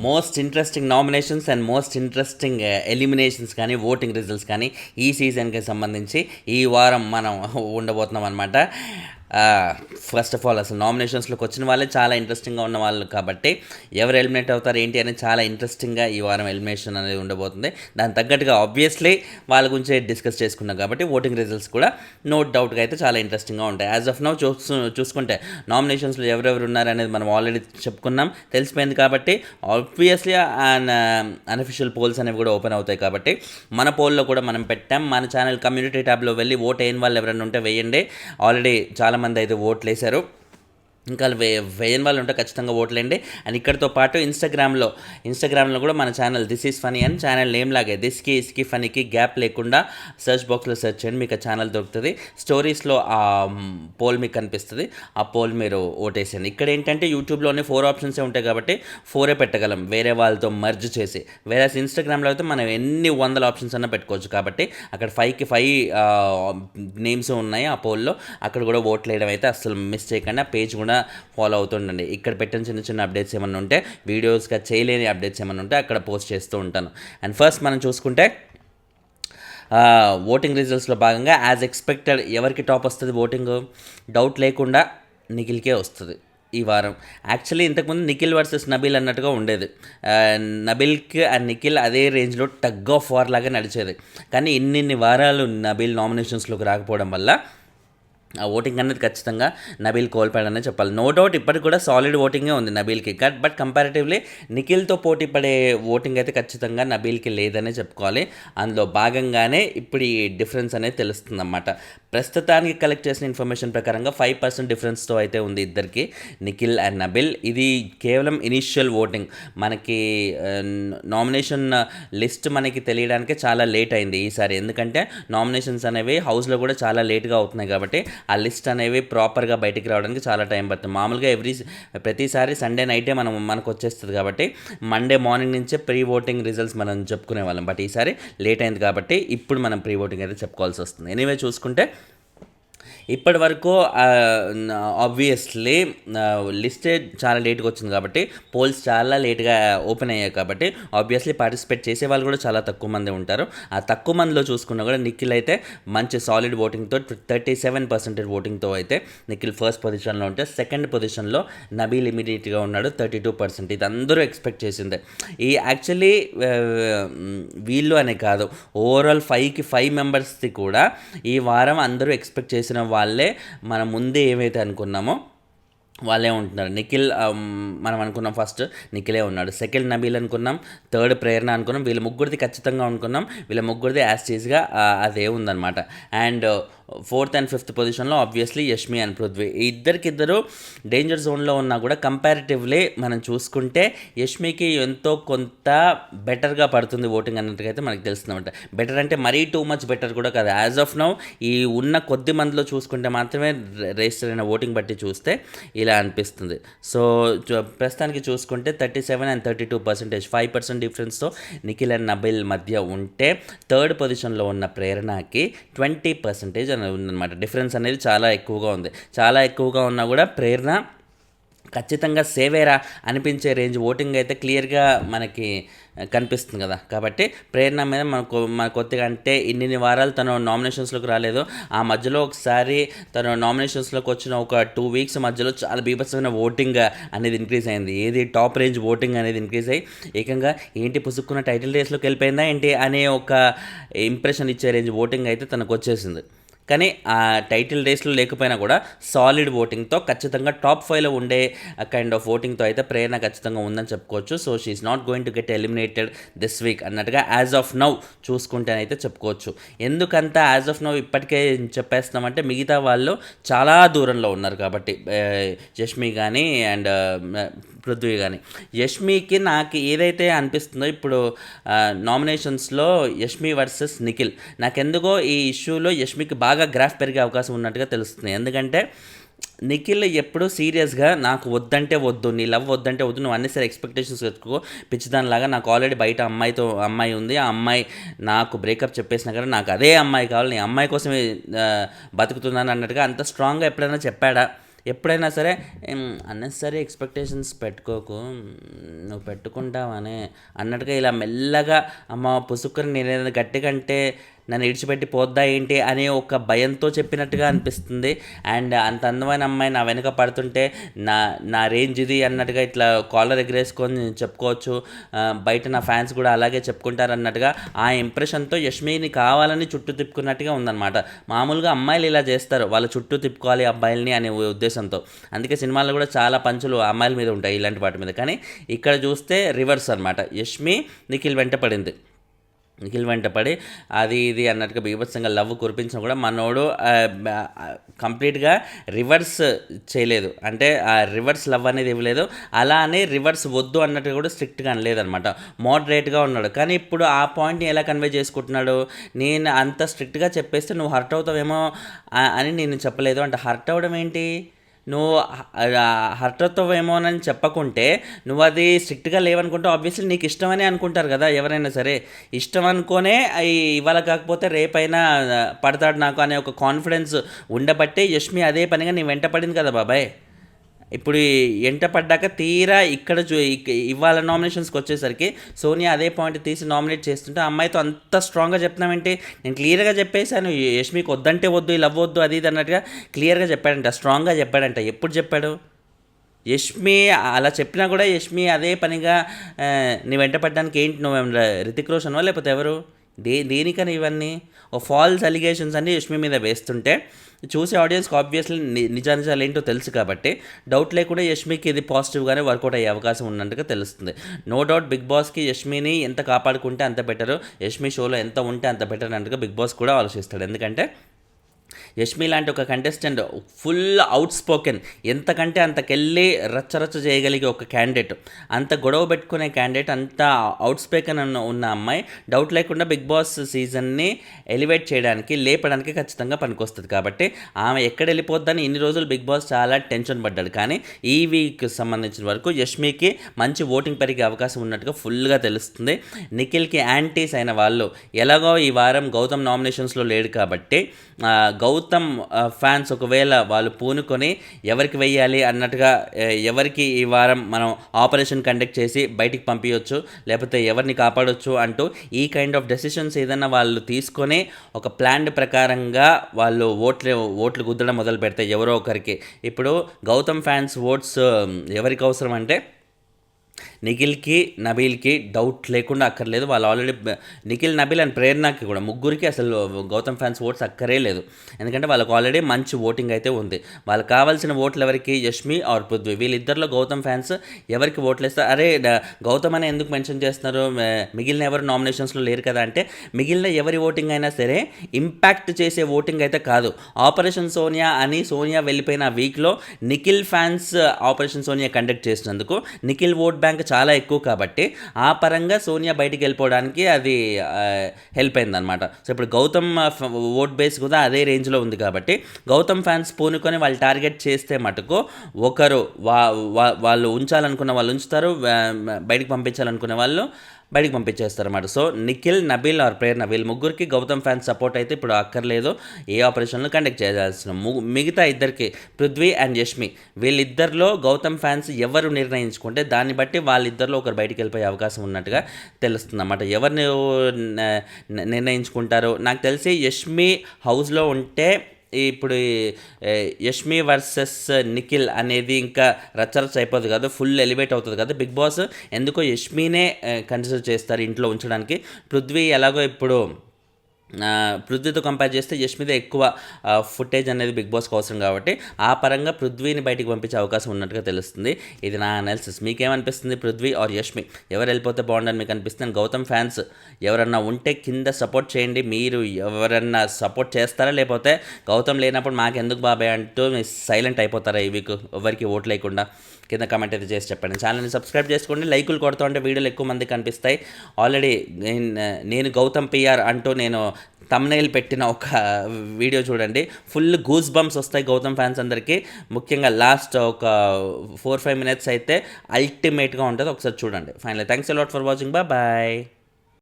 Most interesting nominations and most interesting eliminations కానీ voting results కానీ ఈ సీజన్కి సంబంధించి ఈ వారం మనం ఉండబోతున్నాం అనమాట. ఫస్ట్ ఆఫ్ ఆల్ అసలు నామినేషన్స్లోకి వచ్చిన వాళ్ళే చాలా ఇంట్రెస్టింగ్గా ఉన్న వాళ్ళు కాబట్టి ఎవరు ఎలిమినేట్ అవుతారు ఏంటి అనేది చాలా ఇంట్రెస్టింగ్గా ఈ వారం ఎలిమినేషన్ అనేది ఉండబోతుంది. దాని తగ్గట్టుగా ఆబ్వియస్లీ వాళ్ళ గురించి డిస్కస్ చేసుకున్నాం కాబట్టి ఓటింగ్ రిజల్ట్స్ కూడా నో డౌట్గా అయితే చాలా ఇంట్రెస్టింగ్గా ఉంటాయి. యాజ్ ఆఫ్ నౌ చూసుకుంటే నామినేషన్స్లో ఎవరెవరు ఉన్నారనేది మనం ఆల్రెడీ చెప్పుకున్నాం, తెలిసిపోయింది. కాబట్టి ఆబ్వియస్లీ అన్అఫిషియల్ పోల్స్ అనేవి కూడా ఓపెన్ అవుతాయి. కాబట్టి మన పోల్లో కూడా మనం పెట్టాం. మన ఛానల్ కమ్యూనిటీ ట్యాబ్లో వెళ్ళి ఓట్ అయిన వాళ్ళు ఎవరైనా ఉంటే వేయండి. ఆల్రెడీ చాలామంది అయితే ఓట్లు వేశారు. ఇంకా వేయని వాళ్ళు ఉంటే ఖచ్చితంగా ఓట్లేండి. అండ్ ఇక్కడితో పాటు ఇన్స్టాగ్రామ్లో కూడా మన ఛానల్ దిస్ ఈజ్ ఫనీ అని ఛానల్ నేమ్ లాగే దిస్కి ఇస్కి ఫనీకి గ్యాప్ లేకుండా సెర్చ్ బాక్స్లో సెర్చ్ చేయండి, మీకు ఆ ఛానల్ దొరుకుతుంది. స్టోరీస్లో ఆ పోల్ మీకు కనిపిస్తుంది, ఆ పోల్ మీరు ఓటేసేయండి. ఇక్కడ ఏంటంటే యూట్యూబ్లోనే 4 ఆప్షన్సే ఉంటాయి కాబట్టి 4 పెట్టగలం వేరే వాళ్ళతో మర్జ్ చేసి. వేరే ఇన్స్టాగ్రామ్లో అయితే మనం ఎన్ని వందల ఆప్షన్స్ అన్నా పెట్టుకోవచ్చు. కాబట్టి అక్కడ 5కి 5 నేమ్స్ ఉన్నాయి ఆ పోల్లో. అక్కడ కూడా ఓట్లు వేయడం అయితే అస్సలు మిస్ చేయకుండా పేజ్ కూడా ఫాలో అవుతుండండి. ఇక్కడ పెట్టిన చిన్న చిన్న అప్డేట్స్ ఏమన్నా ఉంటే, వీడియోస్గా చేయలేని అప్డేట్స్ ఏమన్నా ఉంటే అక్కడ పోస్ట్ చేస్తూ ఉంటాను. అండ్ ఫస్ట్ మనం చూసుకుంటే ఓటింగ్ రిజల్ట్స్లో భాగంగా యాజ్ ఎక్స్పెక్టెడ్ ఎవరికి టాప్ వస్తుంది ఓటింగ్, డౌట్ లేకుండా నిఖిల్కే వస్తుంది ఈ వారం. యాక్చువల్లీ ఇంతకుముందు నిఖిల్ వర్సెస్ నబీల్ అన్నట్టుగా ఉండేది. నబీల్కి అండ్ నిఖిల్ అదే రేంజ్లో టగ్ ఆఫ్ వార్ లాగా నడిచేది. కానీ ఇన్ని వారాలు నబీల్ నామినేషన్స్లోకి రాకపోవడం వల్ల ఆ ఓటింగ్ అనేది ఖచ్చితంగా నబీల్ కోల్పోయాడనే చెప్పాలి. నో డౌట్ ఇప్పటికి కూడా సాలిడ్ ఓటింగే ఉంది నబీల్కి. బట్ కంపారిటివ్లీ నిఖిల్తో పోటీ పడే ఓటింగ్ అయితే ఖచ్చితంగా నబీల్కి లేదనే చెప్పుకోవాలి. అందులో భాగంగానే ఇప్పుడు ఈ డిఫరెన్స్ అనేది తెలుస్తుందన్నమాట. ప్రస్తుతానికి కలెక్ట్ చేసిన ఇన్ఫర్మేషన్ ప్రకారంగా 5% డిఫరెన్స్తో అయితే ఉంది ఇద్దరికి, నిఖిల్ అండ్ నబీల్. ఇది కేవలం ఇనీషియల్ ఓటింగ్. మనకి నామినేషన్ లిస్ట్ మనకి తెలియడానికి చాలా లేట్ అయింది ఈసారి. ఎందుకంటే నామినేషన్స్ అనేవి హౌస్లో కూడా చాలా లేట్గా అవుతున్నాయి కాబట్టి ఆ లిస్ట్ అనేవి ప్రాపర్గా బయటికి రావడానికి చాలా టైం పడుతుంది. మామూలుగా ప్రతిసారి సండే నైటే మనకు వచ్చేస్తుంది కాబట్టి మండే మార్నింగ్ నుంచే ప్రీ ఓటింగ్ రిజల్ట్స్ మనం చెప్పుకునే వాళ్ళం. బట్ ఈసారి లేట్ అయింది కాబట్టి ఇప్పుడు మనం ప్రీ ఓటింగ్ అయితే చెప్పుకోవాల్సి వస్తుంది. ఎనీవే చూసుకుంటే ఇప్పటి వరకు ఆబ్వియస్లీ లిస్టే చాలా లేట్గా వచ్చింది కాబట్టి పోల్స్ చాలా లేట్గా ఓపెన్ అయ్యాయి కాబట్టి ఆబ్వియస్లీ పార్టిసిపేట్ చేసే వాళ్ళు కూడా చాలా తక్కువ మంది ఉంటారు. ఆ తక్కువ మందిలో చూసుకున్నా కూడా నిఖిల్ అయితే మంచి సాలిడ్ ఓటింగ్తో 37% ఓటింగ్తో అయితే నిఖిల్ ఫస్ట్ పొజిషన్లో ఉంటే, సెకండ్ పొజిషన్లో నబీల్ ఇమీడియట్గా ఉన్నాడు 32%. ఇది అందరూ ఎక్స్పెక్ట్ చేసిందే. ఈ యాక్చువల్లీ వీళ్ళు అనే కాదు, ఓవరాల్ 5కి 5 మెంబర్స్ది కూడా ఈ వారం అందరూ ఎక్స్పెక్ట్ చేసిన వాళ్ళే. మనం ముందే ఏమైతే అనుకున్నామో వాళ్ళే ఉంటున్నారు. నిఖిల్ మనం అనుకున్నాం ఫస్ట్ నిఖిలే ఉన్నాడు, సెకండ్ నబీల్ అనుకున్నాం, థర్డ్ ప్రేరణ అనుకున్నాం. వీళ్ళ ముగ్గురిది ఖచ్చితంగా అనుకున్నాం, వీళ్ళ ముగ్గురిది యాస్టీస్గా అదే ఉందన్నమాట. అండ్ 4th and 5th పొజిషన్లో ఆబ్వియస్లీ యష్మి అండ్ పృథ్వీ. ఇద్దరికిద్దరు డేంజర్ జోన్లో ఉన్నా కూడా కంపారిటివ్లీ మనం చూసుకుంటే యష్మికి ఎంతో కొంత బెటర్గా పడుతుంది ఓటింగ్ అన్నట్టుగా అయితే మనకు తెలుస్తుందన్నమాట. బెటర్ అంటే మరీ టూ మచ్ బెటర్ కూడా కాదు. యాజ్ ఆఫ్ నౌ ఈ ఉన్న కొద్ది మందిలో చూసుకుంటే మాత్రమే రిజిస్టర్ అయిన ఓటింగ్ బట్టి చూస్తే ఇలా అనిపిస్తుంది. సో ప్రస్తుతానికి చూసుకుంటే 37 and 32%, 5% డిఫరెన్స్తో నిఖిల్ అండ్ నబీల్ మధ్య ఉంటే, థర్డ్ పొజిషన్లో ఉన్న ప్రేరణకి 20% ఉందన్నమాట. డిఫరెన్స్ అనేది చాలా ఎక్కువగా ఉంది. చాలా ఎక్కువగా ఉన్నా కూడా ప్రేరణ ఖచ్చితంగా సేవేరా అనిపించే రేంజ్ ఓటింగ్ అయితే క్లియర్గా మనకి కనిపిస్తుంది కదా. కాబట్టి ప్రేరణ మీద మన కొద్దిగా అంటే ఇన్ని వారాలు తను నామినేషన్స్లోకి రాలేదు. ఆ మధ్యలో ఒకసారి తను నామినేషన్స్లోకి వచ్చిన ఒక 2 వీక్స్ మధ్యలో చాలా బీభత్సమైన ఓటింగ్ అనేది ఇంక్రీజ్ అయింది. ఏది టాప్ రేంజ్ ఓటింగ్ అనేది ఇంక్రీజ్ అయ్యి ఏకంగా ఏంటి పుసుక్కున్న టైటిల్ రేస్లోకి వెళ్ళిపోయిందా ఏంటి అనే ఒక ఇంప్రెషన్ ఇచ్చే రేంజ్ ఓటింగ్ అయితే తనకు వచ్చేసింది. కానీ ఆ టైటిల్ రేస్లో లేకపోయినా కూడా సాలిడ్ ఓటింగ్తో ఖచ్చితంగా టాప్ 5లో ఉండే కైండ్ ఆఫ్ ఓటింగ్తో అయితే ప్రేరణ ఖచ్చితంగా ఉందని చెప్పుకోవచ్చు. So she's not going to get eliminated this week అన్నట్టుగా యాజ్ ఆఫ్ నౌ చూసుకుంటేనైతే చెప్పుకోవచ్చు. ఎందుకంత యాజ్ ఆఫ్ నౌ ఇప్పటికే చెప్పేస్తున్నామంటే మిగతా వాళ్ళు చాలా దూరంలో ఉన్నారు కాబట్టి, యష్మి కానీ అండ్ పృథ్వీ కానీ. యష్మికి నాకు ఏదైతే అనిపిస్తుందో ఇప్పుడు నామినేషన్స్లో యష్మి వర్సెస్ నిఖిల్, నాకెందుకో ఈ ఇష్యూలో యష్మికి బాగా గ్రాఫ్ పెరిగే అవకాశం ఉన్నట్టుగా తెలుస్తుంది. ఎందుకంటే నిఖిల్ ఎప్పుడు సీరియస్గా నాకు వద్దంటే వద్దు, నీ లవ్ వద్దంటే వద్దు, నువ్వు అన్ని సరే ఎక్స్పెక్టేషన్స్ పెట్టుకో పిచ్చిదానిలాగా, నాకు ఆల్రెడీ బయట అమ్మాయి ఉంది, ఆ అమ్మాయి నాకు బ్రేకప్ చెప్పేసినా కదా నాకు అదే అమ్మాయి కావాలి, నీ అమ్మాయి కోసమే బతుకుతున్నాను అన్నట్టుగా అంత స్ట్రాంగ్గా ఎప్పుడైనా చెప్పాడా? ఎప్పుడైనా సరే అన్నెసరీ ఎక్స్పెక్టేషన్స్ పెట్టుకోకు, నువ్వు పెట్టుకుంటావనే అన్నట్టుగా ఇలా మెల్లగా అమ్మ పుసుక్కుని నేను ఏదైనా గట్టిగా అంటే నన్ను ఇడిచిపెట్టి పోద్దా ఏంటి అనే ఒక భయంతో చెప్పినట్టుగా అనిపిస్తుంది. అండ్ అంత అందమైన అమ్మాయి నా వెనుక పడుతుంటే నా నా రేంజ్ ఇది అన్నట్టుగా ఇట్లా కాలర్ ఎగరేసుకొని చెప్పుకోవచ్చు. బయట నా ఫ్యాన్స్ కూడా అలాగే చెప్పుకుంటారు అన్నట్టుగా ఆ ఇంప్రెషన్తో యష్మిని కావాలని చుట్టూ తిప్పుకున్నట్టుగా ఉందన్నమాట. మామూలుగా అమ్మాయిలు ఇలా చేస్తారు, వాళ్ళ చుట్టూ తిప్పుకోవాలి అబ్బాయిల్ని అనే ఉద్దేశంతో. అందుకే సినిమాల్లో కూడా చాలా పంచులు అమ్మాయిల మీద ఉంటాయి, ఇలాంటి వాటి మీద. కానీ ఇక్కడ చూస్తే రివర్స్ అనమాట. యష్మి నిఖిల్ వెంట పడి అది ఇది అన్నట్టుగా బీభత్సంగా లవ్ కురిపించిన కూడా మనోడు కంప్లీట్గా రివర్స్ చేయలేదు. అంటే ఆ రివర్స్ లవ్ అనేది ఇవ్వలేదు. అలా అని రివర్స్ వద్దు అన్నట్టుగా కూడా స్ట్రిక్ట్గా అనలేదన్నమాట. మోడరేట్గా ఉన్నాడు. కానీ ఇప్పుడు ఆ పాయింట్ని ఎలా కన్వే చేసుకుంటున్నాడు, నేను అంత స్ట్రిక్ట్గా చెప్పేస్తే నువ్వు హర్ట్ అవుతావేమో అని నేను చెప్పలేదు. అంటే హర్ట్ అవ్వడం ఏంటి, నువ్వు హర్ట్ అవుతావేమోనని చెప్పకుంటే నువ్వు అది స్ట్రిక్ట్గా లేవనుకుంటే ఆబ్వియస్లీ నీకు ఇష్టమని అనుకుంటారు కదా ఎవరైనా సరే. ఇష్టం అనుకోనే ఇవాళ కాకపోతే రేపైనా పడతాడు నాకు అనే ఒక కాన్ఫిడెన్స్ ఉండబట్టే యష్మి అదే పనిగా నీ వెంట పడింది కదా బాబాయ్. ఇప్పుడు ఎంట పడ్డాక తీరా ఇక్కడ ఇవాళ నామినేషన్స్కి వచ్చేసరికి సోనియా అదే పాయింట్ తీసి నామినేట్ చేస్తుంటే అమ్మాయితో అంత స్ట్రాంగ్గా చెప్తున్నామేంటి, నేను క్లియర్గా చెప్పేశాను యష్మికి వద్దంటే వద్దు, ఈ లవ్ వద్దు, అది ఇది అన్నట్టుగా క్లియర్గా చెప్పాడంట, స్ట్రాంగ్గా చెప్పాడంట. ఎప్పుడు చెప్పాడు యష్మి అలా చెప్పినా కూడా యష్మి అదే పనిగా నీ వెంట పడ్డానికి ఏంటి, నువ్వు రితిక్ రోషన్వా లేకపోతే ఎవరు, దేనికని ఇవన్నీ ఓ ఫాల్స్ అలిగేషన్స్ అన్నీ యష్మి మీద వేస్తుంటే చూసే ఆడియన్స్కి ఆబ్వియస్లీ నిజాలు ఏంటో తెలుసు కాబట్టి డౌట్ లేకుండా యష్మికి ఇది పాజిటివ్గానే వర్కౌట్ అయ్యే అవకాశం ఉన్నట్టుగా తెలుస్తుంది. నో డౌట్ బిగ్ బాస్కి యష్మిని ఎంత కాపాడుకుంటే అంత బెటరు, యష్మి షోలో ఎంత ఉంటే అంత బెటర్ అన్నట్టుగా బిగ్ బాస్ కూడా ఆలోచిస్తాడు. ఎందుకంటే యష్మి లాంటి ఒక కంటెస్టెంట్ ఫుల్ అవుట్ స్పోకెన్, ఎంతకంటే అంతకెళ్ళి రచ్చరచ్చ చేయగలిగే ఒక క్యాండిడేట్, అంత గొడవ పెట్టుకునే క్యాండిడేట్, అంత అవుట్ స్పోకెన్ ఉన్న అమ్మాయి డౌట్ లేకుండా బిగ్ బాస్ సీజన్ని ఎలివేట్ చేయడానికి, లేపడానికి ఖచ్చితంగా పనికొస్తుంది. కాబట్టి ఆమె ఎక్కడ వెళ్ళిపోద్దని ఇన్ని రోజులు బిగ్ బాస్ చాలా టెన్షన్ పడ్డాడు. కానీ ఈ వీక్ సంబంధించిన వరకు యష్మికి మంచి ఓటింగ్ పెరిగే అవకాశం ఉన్నట్టుగా ఫుల్గా తెలుస్తుంది. నిఖిల్కి యాంటీస్ అయిన వాళ్ళు ఎలాగో ఈ వారం గౌతమ్ నామినేషన్స్లో లేడు కాబట్టి గౌతమ్ ఫ్యాన్స్ ఒకవేళ వాళ్ళు పూనుకొని ఎవరికి వెయ్యాలి అన్నట్టుగా, ఎవరికి ఈ వారం మనం ఆపరేషన్ కండక్ట్ చేసి బయటికి పంపించవచ్చు, లేకపోతే ఎవరిని కాపాడవచ్చు అంటూ ఈ కైండ్ ఆఫ్ డెసిషన్స్ ఏదైనా వాళ్ళు తీసుకొని ఒక ప్లాన్డ్ ప్రకారంగా వాళ్ళు ఓట్లు గుద్దడం మొదలు పెడతాయి ఎవరో ఒకరికి. ఇప్పుడు గౌతమ్ ఫ్యాన్స్ ఓట్స్ ఎవరికి అవసరం అంటే నిఖిల్కి నబీల్కి డౌట్ లేకుండా అక్కర్లేదు. వాళ్ళు ఆల్రెడీ నిఖిల్, నబీల్ అండ్ ప్రేరణకి కూడా ముగ్గురికి అసలు గౌతమ్ ఫ్యాన్స్ ఓట్స్ అక్కరే లేదు. ఎందుకంటే వాళ్ళకు ఆల్రెడీ మంచి ఓటింగ్ అయితే ఉంది. వాళ్ళకి కావాల్సిన ఓట్లు ఎవరికి, యష్మి ఆర్ పృథ్వీ, వీళ్ళిద్దరిలో గౌతమ్ ఫ్యాన్స్ ఎవరికి ఓట్లు వేస్తారు. అరే గౌతమ్ అని ఎందుకు మెన్షన్ చేస్తున్నారు, మిగిలిన ఎవరు నామినేషన్స్లో లేరు కదా అంటే, మిగిలిన ఎవరి ఓటింగ్ అయినా సరే ఇంపాక్ట్ చేసే ఓటింగ్ అయితే కాదు. ఆపరేషన్ సోనియా అని సోనియా వెళ్ళిపోయిన వీక్లో Nikhil fans operation Sonia conduct చేసినందుకు నిఖిల్ ఓట్ బ్యాంక్ చాలా ఎక్కువ కాబట్టి ఆ పరంగా సోనియా బయటికి వెళ్ళిపోవడానికి అది హెల్ప్ అయిందనమాట. సో ఇప్పుడు గౌతమ్ ఓట్ బేస్ కూడా అదే రేంజ్లో ఉంది కాబట్టి గౌతమ్ ఫ్యాన్స్ పూనుకొని వాళ్ళు టార్గెట్ చేస్తే మటుకు ఒకరు వాళ్ళు ఉంచాలనుకున్న వాళ్ళు ఉంచుతారు, బయటికి పంపించాలనుకునే వాళ్ళు బయటికి పంపించేస్తారు అన్నమాట. సో నిఖిల్, నబీల్ ఆర్ ప్రేరణ వీళ్ళు ముగ్గురికి గౌతమ్ ఫ్యాన్స్ సపోర్ట్ అయితే ఇప్పుడు అక్కర్లేదు. ఏ ఆపరేషన్లు కండక్ట్ చేయాల్సిన మిగతా ఇద్దరికి పృథ్వీ అండ్ యష్మి, వీళ్ళిద్దరిలో గౌతమ్ ఫ్యాన్స్ ఎవరు నిర్ణయించుకుంటే దాన్ని బట్టి వాళ్ళిద్దరిలో ఒకరు బయటికి వెళ్ళిపోయే అవకాశం ఉన్నట్టుగా తెలుస్తుంది అన్నమాట. ఎవరిని నిర్ణయించుకుంటారో నాకు తెలిసి యష్మి హౌస్లో ఉంటే ఇప్పుడు యష్మి వర్సెస్ నిఖిల్ అనేది ఇంకా రచ్చరచ్చ అయిపోతుంది కదా, ఫుల్ ఎలివేట్ అవుతుంది కదా. బిగ్ బాస్ ఎందుకో యష్మినే కన్సిడర్ చేస్తారు ఇంట్లో ఉంచడానికి. పృథ్వీ ఎలాగో ఇప్పుడు పృథ్వీతో కంపేర్ చేస్తే యష్మిదే ఎక్కువ ఫుటేజ్ అనేది బిగ్ బాస్కి అవసరం కాబట్టి ఆ పరంగా పృథ్వీని బయటికి పంపించే అవకాశం ఉన్నట్టుగా తెలుస్తుంది. ఇది నా అనాలిసిస్. మీకేమనిపిస్తుంది, పృథ్వీ ఆర్ యష్మి ఎవరు వెళ్ళిపోతే బాగుండని మీకు అనిపిస్తుంది? గౌతమ్ ఫ్యాన్స్ ఎవరన్నా ఉంటే కింద సపోర్ట్ చేయండి. మీరు ఎవరన్నా సపోర్ట్ చేస్తారా, లేకపోతే గౌతమ్ లేనప్పుడు మాకెందుకు బాబాయ్ అంటూ సైలెంట్ అయిపోతారా ఈ వీక్ ఎవరికి ఓట్లు లేకుండా? కింద కామెంట్ అయితే చేసి చెప్పండి. ఛానల్ని సబ్స్క్రైబ్ చేసుకోండి. లైకులు కొడుతూ ఉంటే వీడియోలు ఎక్కువ మంది కనిపిస్తాయి. ఆల్రెడీ నేను గౌతమ్ పిఆర్ అంటూ నేను తమ్నైల్ పెట్టిన ఒక వీడియో చూడండి, ఫుల్ గూస్ బంప్స్ వస్తాయి గౌతమ్ ఫ్యాన్స్ అందరికీ. ముఖ్యంగా లాస్ట్ ఒక 4-5 minutes అయితే అల్టిమేట్గా ఉంటుంది, ఒకసారి చూడండి. Finally thanks a lot for watching, bye.